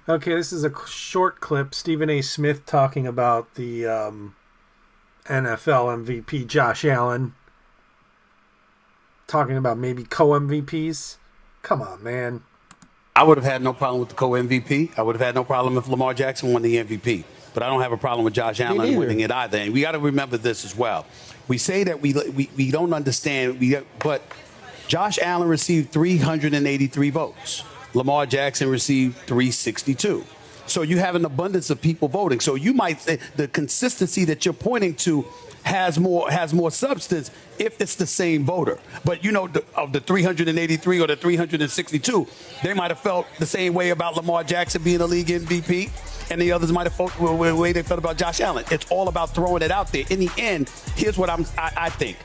Okay, this is a short clip. Stephen A. Smith talking about the NFL MVP Josh Allen, talking about maybe co-MVPs. Come on, man. I would have had no problem with the co-MVP. I would have had no problem if Lamar Jackson won the MVP. But I don't have a problem with Josh Allen winning it either. And we got to remember this as well. We say that we don't understand, but Josh Allen received 383 votes. Lamar Jackson received 362. So you have an abundance of people voting. So you might say the consistency that you're pointing to has more substance if it's the same voter. But of the 383 or the 362, they might have felt the same way about Lamar Jackson being a league MVP, and the others might have felt the way they felt about Josh Allen. It's all about throwing it out there. In the end, here's what I think.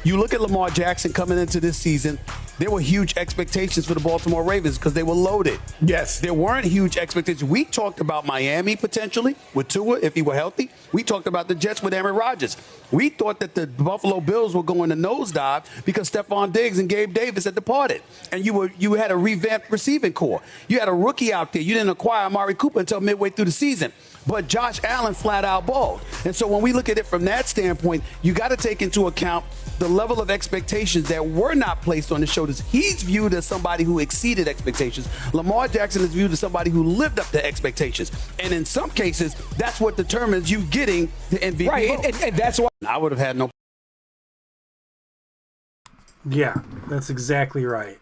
You look at Lamar Jackson coming into this season, there were huge expectations for the Baltimore Ravens because they were loaded. Yes. There weren't huge expectations. We talked about Miami potentially with Tua if he were healthy. We talked about the Jets with Aaron Rodgers. We thought that the Buffalo Bills were going to nosedive because Stephon Diggs and Gabe Davis had departed. And you had a revamped receiving core. You had a rookie out there. You didn't acquire Amari Cooper until midway through the season. But Josh Allen flat out balled. And so when we look at it from that standpoint, you got to take into account the level of expectations that were not placed on his shoulders. He's viewed as somebody who exceeded expectations. Lamar Jackson is viewed as somebody who lived up to expectations. And in some cases, that's what determines you getting the MVP. Right, and that's why I would have had no. Yeah, that's exactly right.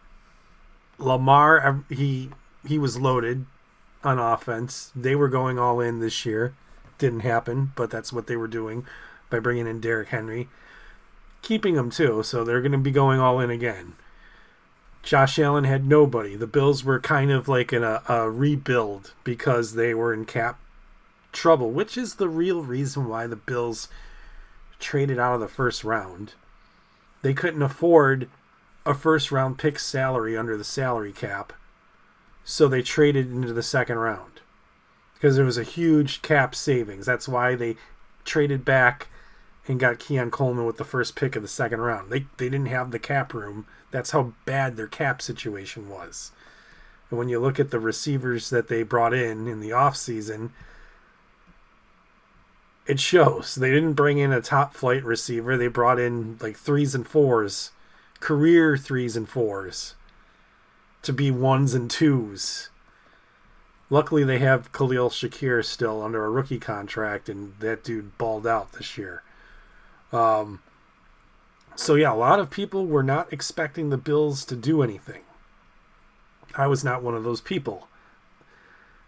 Lamar, he was loaded on offense. They were going all in this year. Didn't happen, but that's what they were doing by bringing in Derrick Henry. Keeping him too, so they're going to be going all in again. Josh Allen had nobody. The Bills were kind of like in a rebuild because they were in cap trouble, which is the real reason why the Bills traded out of the first round. They couldn't afford a first round pick salary under the salary cap, so they traded into the second round because there was a huge cap savings. That's why they traded back and got Keon Coleman with the first pick of the second round. They didn't have the cap room. That's how bad their cap situation was. And when you look at the receivers that they brought in the offseason, it shows. They didn't bring in a top flight receiver. They brought in like 3s and 4s, career 3s and 4s, to be 1s and 2s. Luckily, they have Khalil Shakir still under a rookie contract, and that dude balled out this year. So yeah, a lot of people were not expecting the Bills to do anything. I was not one of those people.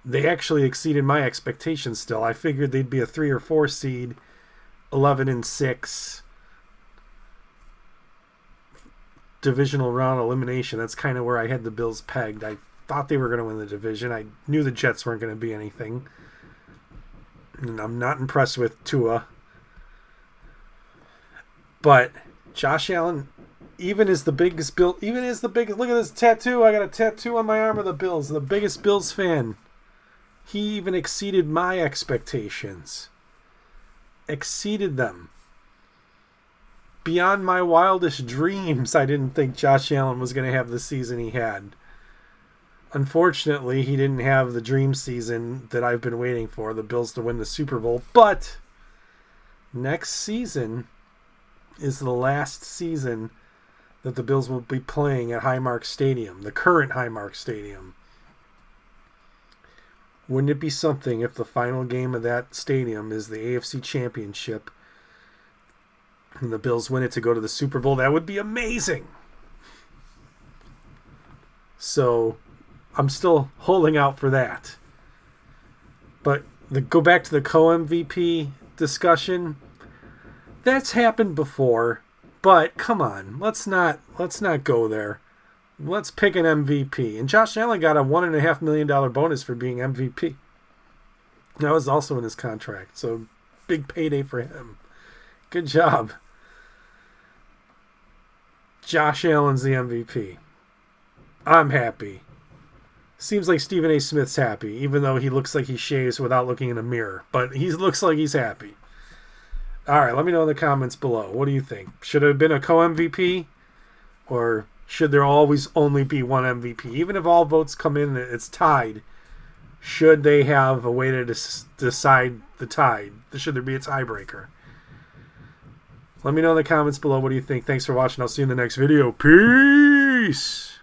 They actually exceeded my expectations still. I figured they'd be a 3 or 4 seed, 11-6, divisional round elimination. That's kind of where I had the Bills pegged. I thought they were going to win the division. I knew the Jets weren't going to be anything. And I'm not impressed with Tua. But Josh Allen, look at this tattoo. I got a tattoo on my arm of the Bills. The biggest Bills fan. He even exceeded my expectations. Exceeded them. Beyond my wildest dreams, I didn't think Josh Allen was going to have the season he had. Unfortunately, he didn't have the dream season that I've been waiting for, the Bills to win the Super Bowl. But next season is the last season that the Bills will be playing at Highmark Stadium, the current Highmark Stadium. Wouldn't it be something if the final game of that stadium is the AFC Championship and the Bills win it to go to the Super Bowl? That would be amazing. So I'm still holding out for that. But go back to the co-MVP discussion. That's happened before, but come on, let's not go there. Let's pick an MVP. And Josh Allen got a $1.5 million bonus for being MVP. That was also in his contract, so big payday for him. Good job. Josh Allen's the MVP. I'm happy. Seems like Stephen A. Smith's happy, even though he looks like he shaves without looking in a mirror. But he looks like he's happy. All right, let me know in the comments below. What do you think? Should it have been a co-MVP? Or should there always only be one MVP? Even if all votes come in and it's tied, Should they have a way to decide the tie? Should there be a tiebreaker? Let me know in the comments below. What do you think? Thanks for watching. I'll see you in the next video. Peace!